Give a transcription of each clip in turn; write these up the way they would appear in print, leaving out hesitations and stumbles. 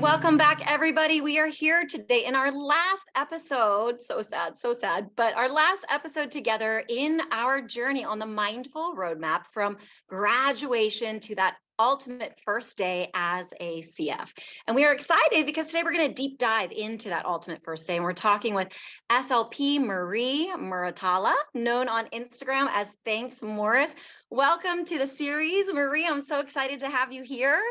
welcome back, everybody. We are here today in our last episode. So sad, but our last episode together in our journey on the mindful roadmap from graduation to that ultimate first day as a CF. And we are excited because today we're going to deep dive into that ultimate first day. And we're talking with SLP Marie Muratala, known on Instagram as Thanks Morris. Welcome to the series, Marie. I'm so excited to have you here.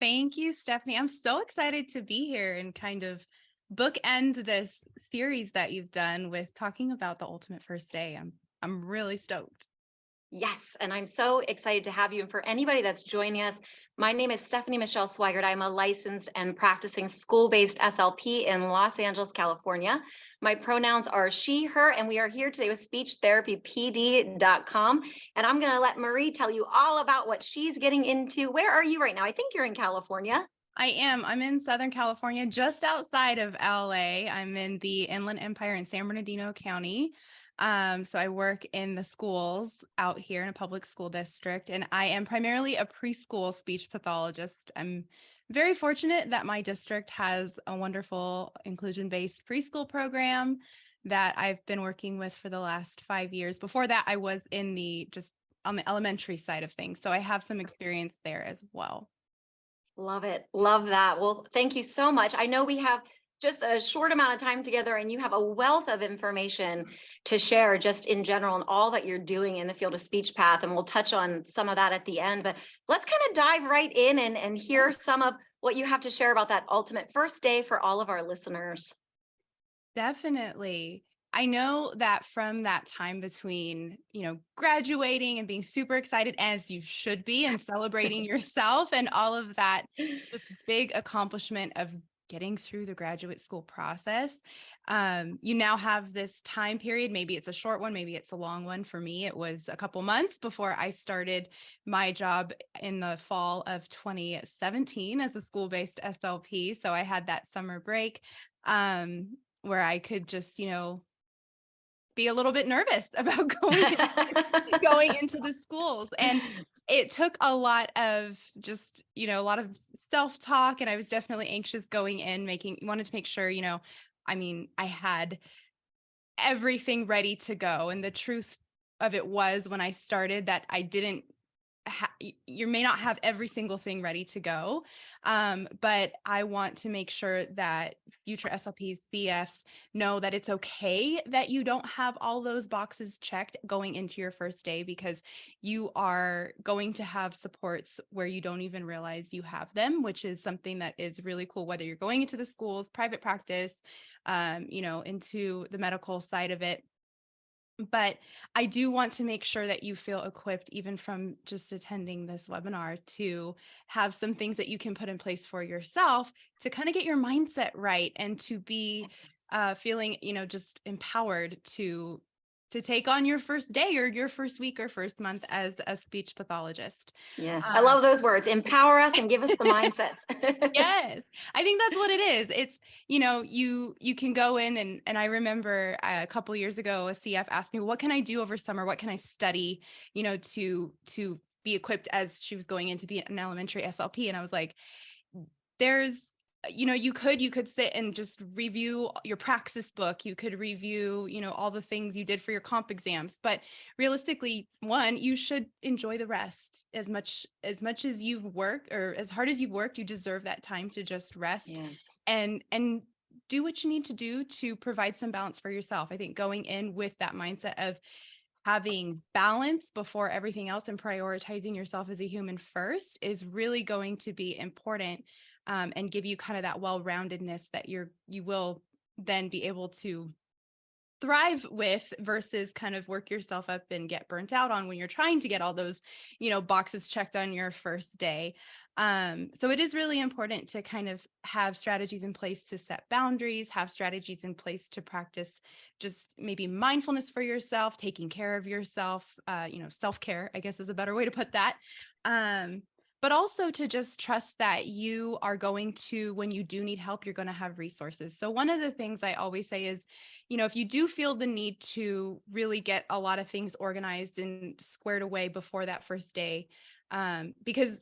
Thank you, Stephanie. I'm so excited to be here and kind of bookend this series that you've done with talking about the ultimate first day. I'm really stoked. Yes, and I'm so excited to have you. And for anybody that's joining us, my name is Stephanie Michelle Swigert. I'm a licensed and practicing school-based SLP in Los Angeles, California. My pronouns are she, her, and we are here today with speechtherapypd.com. And I'm going to let Marie tell you all about what she's getting into. Where are you right now? I think you're in California. I am. I'm in Southern California, just outside of LA. I'm in the Inland Empire in San Bernardino County. So I work in the schools out here in a public school district, and I am primarily a preschool speech pathologist. I'm very fortunate that my district has a wonderful inclusion-based preschool program that I've been working with for the last 5 years. Before that, I was in just on the elementary side of things. So I have some experience there as well. Love it. Love that. Well, thank you so much. I know we have just a short amount of time together and you have a wealth of information to share just in general and all that you're doing in the field of speech path. And we'll touch on some of that at the end, but let's kind of dive right in and hear some of what you have to share about that ultimate first day for all of our listeners. Definitely. I know that from that time between, graduating and being super excited as you should be and celebrating yourself and all of that just big accomplishment of getting through the graduate school process. You now have this time period. Maybe it's a short one, maybe it's a long one. For me, it was a couple months before I started my job in the fall of 2017 as a school-based SLP. So I had that summer break. Where I could just, be a little bit nervous about going into the schools. And it took a lot of just, a lot of self-talk. And I was definitely anxious going in, wanted to make sure, I had everything ready to go. And the truth of it was when I started that I didn't you may not have every single thing ready to go. But I want to make sure that future SLPs, CFs know that it's okay that you don't have all those boxes checked going into your first day, because you are going to have supports where you don't even realize you have them, which is something that is really cool, whether you're going into the schools, private practice, into the medical side of it. But I do want to make sure that you feel equipped, even from just attending this webinar, to have some things that you can put in place for yourself to kind of get your mindset right and to be feeling, just empowered to take on your first day or your first week or first month as a speech pathologist. Yes, I Um, love those words. Empower us and give us the mindsets. Yes, I think that's what it is. It's, you can go in and I remember a couple years ago, a CF asked me, what can I do over summer? What can I study, to be equipped as she was going in to be an elementary SLP? And I was like, there's, you could sit and just review your praxis book. You could review, all the things you did for your comp exams. But realistically, one, you should enjoy the rest as you've worked, or as hard as you've worked. You deserve that time to just rest Yes. and do what you need to do to provide some balance for yourself. I think going in with that mindset of having balance before everything else and prioritizing yourself as a human first is really going to be important, and give you kind of that well-roundedness that you will then be able to thrive with, versus kind of work yourself up and get burnt out on when you're trying to get all those, boxes checked on your first day. So it is really important to kind of have strategies in place to set boundaries, have strategies in place to practice just maybe mindfulness for yourself, taking care of yourself, self-care, I guess is a better way to put that. But also to just trust that you are going to, when you do need help, you're going to have resources. So one of the things I always say is, if you do feel the need to really get a lot of things organized and squared away before that first day, because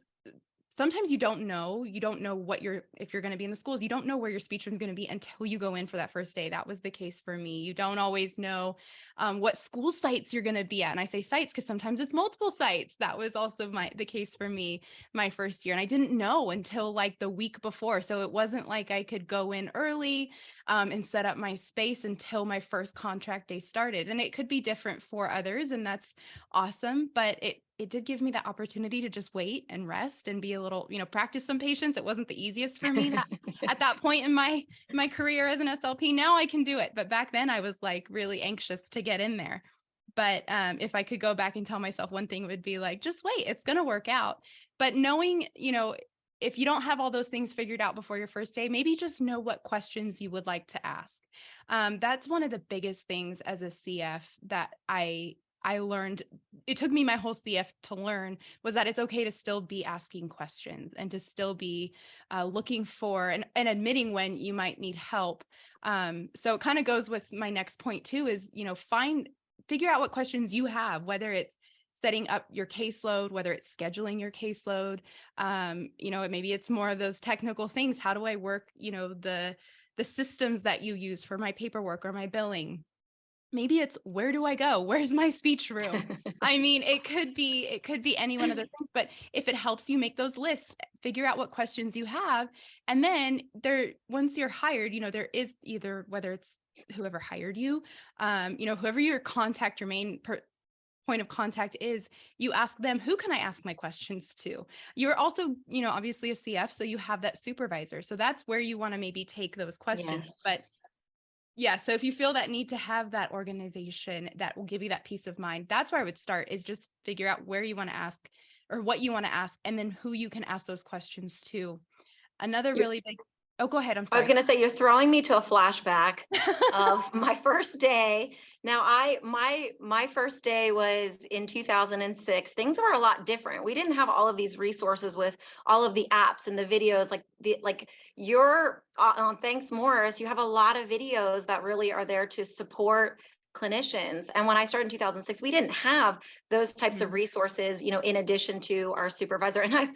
sometimes you don't know if you're going to be in the schools, you don't know where your speech room is going to be until you go in for that first day. That was the case for me. You don't always know what school sites you're going to be at. And I say sites because sometimes it's multiple sites. That was also the case for me my first year. And I didn't know until like the week before. So it wasn't like I could go in early and set up my space until my first contract day started. And it could be different for others, and that's awesome. But it did give me that opportunity to just wait and rest and be a little, practice some patience. It wasn't the easiest for me at that point in my career as an SLP. Now I can do it. But back then I was like really anxious to get in there. But if I could go back and tell myself one thing, it would be like, just wait, it's going to work out. But knowing, if you don't have all those things figured out before your first day, maybe just know what questions you would like to ask. That's one of the biggest things as a CF that I learned. It took me my whole CF to learn, was that it's okay to still be asking questions and to still be looking for and admitting when you might need help. So it kind of goes with my next point too, is, figure out what questions you have, whether it's setting up your caseload, whether it's scheduling your caseload, maybe it's more of those technical things. How do I work, the systems that you use for my paperwork or my billing? Maybe it's, where do I go? Where's my speech room? I mean, it could be any one of those things, but if it helps you make those lists, figure out what questions you have. And then once you're hired, there is either, whether it's whoever hired you, whoever your main point of contact is, you ask them, who can I ask my questions to? You're also, obviously a CF, so you have that supervisor. So that's where you want to maybe take those questions. Yes. But yeah, so if you feel that need to have that organization that will give you that peace of mind, that's where I would start, is just figure out where you want to ask or what you want to ask, and then who you can ask those questions to. Another You- really big, oh, go ahead. I'm I was sorry. going to say, you're throwing me to a flashback of my first day. Now, my first day was in 2006. Things were a lot different. We didn't have all of these resources with all of the apps and the videos, like you're on Thanks Morris. You have a lot of videos that really are there to support clinicians. And when I started in 2006, we didn't have those types of Mhm. resources, in addition to our supervisor. And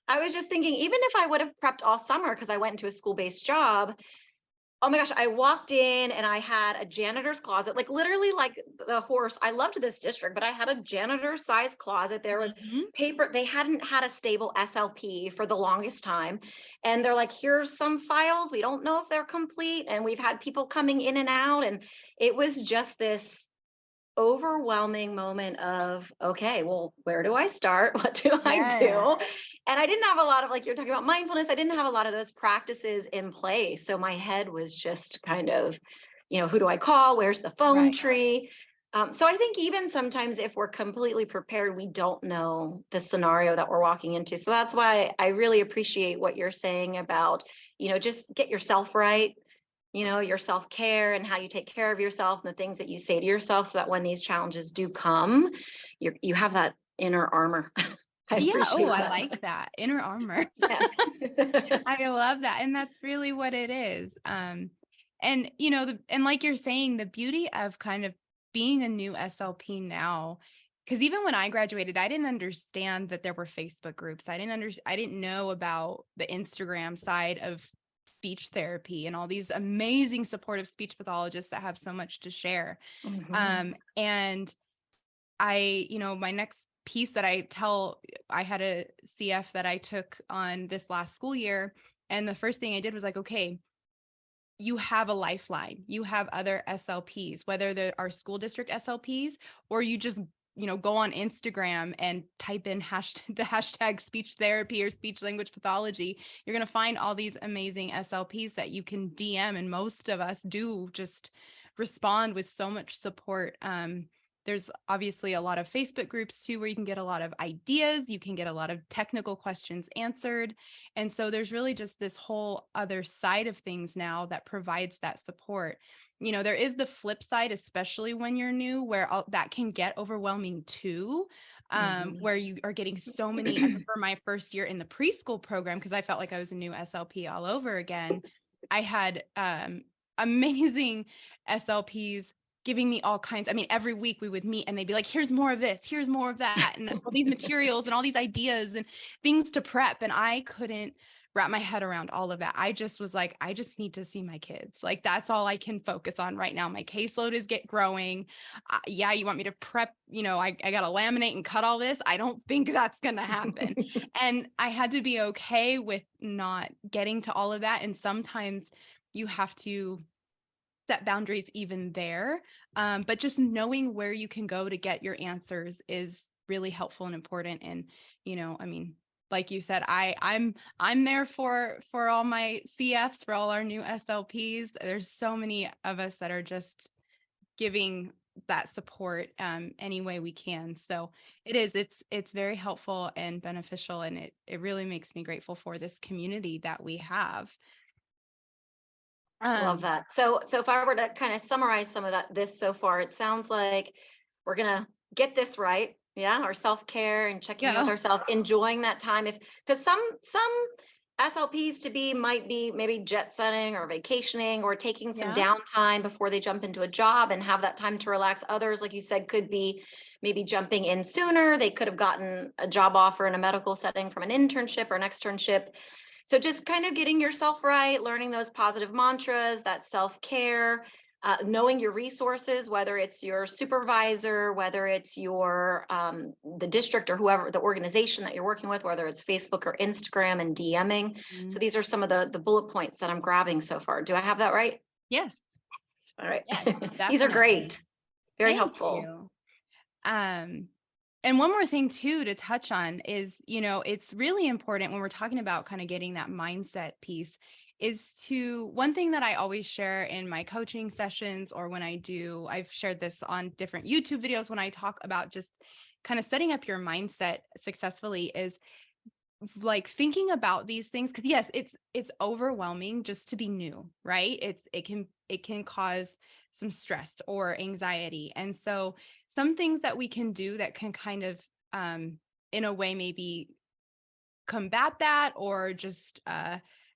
I was just thinking, even if I would have prepped all summer because I went into a school-based job, oh my gosh, I walked in and I had a janitor's closet, like literally like the horse. I loved this district, but I had a janitor size closet. There was Mhm. paper. They hadn't had a stable SLP for the longest time. And they're like, here's some files. We don't know if they're complete. And we've had people coming in and out. And it was just this overwhelming moment of, okay, well, where do I start? What do I Yeah. do? And I didn't have a lot of, like you're talking about mindfulness, I didn't have a lot of those practices in place. So my head was just kind of, who do I call? Where's the phone Right. tree? So I think even sometimes if we're completely prepared, we don't know the scenario that we're walking into. So that's why I really appreciate what you're saying about, just get yourself right, your self-care and how you take care of yourself and the things that you say to yourself, so that when these challenges do come, you have that inner armor. I Yeah. Oh, appreciate I that. like that. Inner armor. Yes. I love that. And that's really what it is. And and like you're saying, the beauty of kind of being a new SLP now, because even when I graduated, I didn't understand that there were Facebook groups. I didn't know about the Instagram side of speech therapy and all these amazing supportive speech pathologists that have so much to share. Mhm. And my next piece that I had a CF that I took on this last school year. And the first thing I did was like, okay, you have a lifeline. You have other SLPs, whether they are school district SLPs, or you just, go on Instagram and type in the hashtag speech therapy or speech language pathology. You're going to find all these amazing SLPs that you can DM. And most of us do just respond with so much support. There's obviously a lot of Facebook groups too, where you can get a lot of ideas. You can get a lot of technical questions answered. And so there's really just this whole other side of things now that provides that support. There is the flip side, especially when you're new, where that can get overwhelming too, Mhm. where you are getting so many. I remember my first year in the preschool program, because I felt like I was a new SLP all over again. I had amazing SLPs giving me all kinds. I mean, every week we would meet and they'd be like, here's more of this, here's more of that, and all these materials and all these ideas and things to prep. And I couldn't wrap my head around all of that. I just was like, I just need to see my kids. Like, that's all I can focus on right now. My caseload is growing. Yeah, you want me to prep, I got to laminate and cut all this. I don't think that's going to happen. And I had to be okay with not getting to all of that. And sometimes you have to set boundaries even there. But just knowing where you can go to get your answers is really helpful and important. And, I mean, like you said, I'm there for all my CFs, for all our new SLPs. There's so many of us that are just giving that support any way we can. So it's very helpful and beneficial. And it really makes me grateful for this community that we have. Love that. So if I were to kind of summarize some of this so far, it sounds like we're gonna get this right. Yeah, our self-care and checking in with ourselves, enjoying that time. Because some SLPs might be maybe jet setting or vacationing or taking some downtime before they jump into a job and have that time to relax. Others, like you said, could be maybe jumping in sooner. They could have gotten a job offer in a medical setting from an internship or an externship. So just kind of getting yourself right, learning those positive mantras, that self-care, knowing your resources, whether it's your supervisor, whether it's your the district or whoever, the organization that you're working with, whether it's Facebook or Instagram, and DMing. So these are some of the bullet points that I'm grabbing so far. Do I have that right? Yes. All right. Yes, These are great. Very Thank helpful. You. And one more thing too to touch on is, it's really important when we're talking about kind of getting that mindset piece is one thing that I always share in my coaching sessions, or when I've shared this on different YouTube videos when I talk about just kind of setting up your mindset successfully, is like thinking about these things. Cause yes, it's overwhelming just to be new, right? It can cause some stress or anxiety. And so some things that we can do that can kind of, in a way, maybe combat that, or just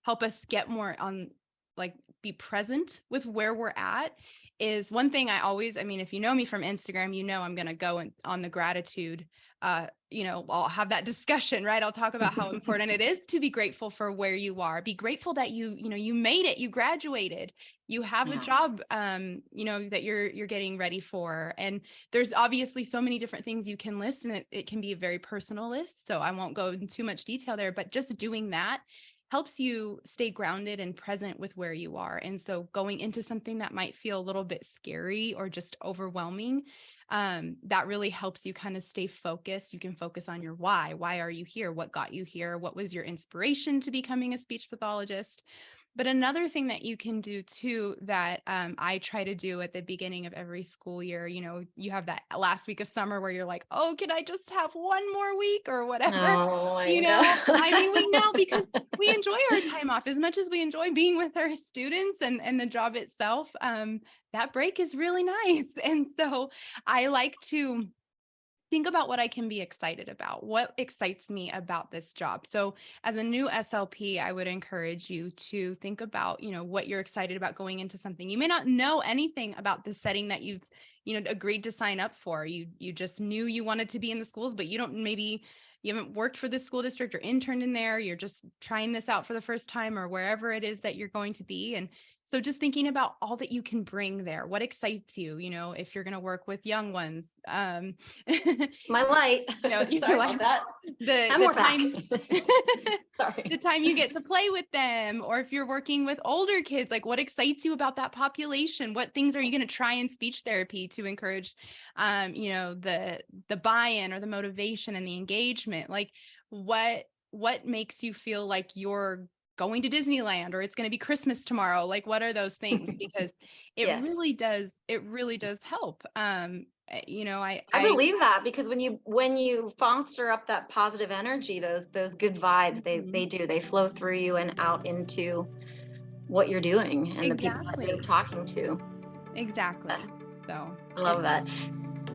help us get more on, like, be present with where we're at, is one thing I mean, if you know me from Instagram, I'm going to go on the gratitude, I'll have that discussion, right? I'll talk about how important it is to be grateful for where you are. Be grateful that you made it, you graduated, you have a job, that you're getting ready for. And there's obviously so many different things you can list, and it can be a very personal list. So I won't go into too much detail there, but just doing that helps you stay grounded and present with where you are. And so going into something that might feel a little bit scary or just overwhelming, that really helps you kind of stay focused. You can focus on your why. Why are you here? What got you here? What was your inspiration to becoming a speech pathologist? But another thing that you can do too, that I try to do at the beginning of every school year, you have that last week of summer where you're like, oh, can I just have one more week or whatever? Oh, I mean, we know, because we enjoy our time off as much as we enjoy being with our students and the job itself. That break is really nice. And so I like to think about what I can be excited about. What excites me about this job? So as a new SLP, I would encourage you to think about, what you're excited about going into something. You may not know anything about the setting that you've, agreed to sign up for. You just knew you wanted to be in the schools, but you haven't worked for this school district or interned in there. You're just trying this out for the first time, or wherever it is that you're going to be. And so just thinking about all that you can bring there, what excites you, if you're going to work with young ones. My light. Sorry about that. The time, Sorry. The time you get to play with them, or if you're working with older kids, like what excites you about that population? What things are you going to try in speech therapy to encourage, the buy-in or the motivation and the engagement? Like what makes you feel like you're going to Disneyland, or it's going to be Christmas tomorrow? Like, what are those things? Because it really does help. I believe that, because when you foster up that positive energy, those good vibes, they flow through you and out into what you're doing and the people that you're talking to. Exactly. Yes. So I love that.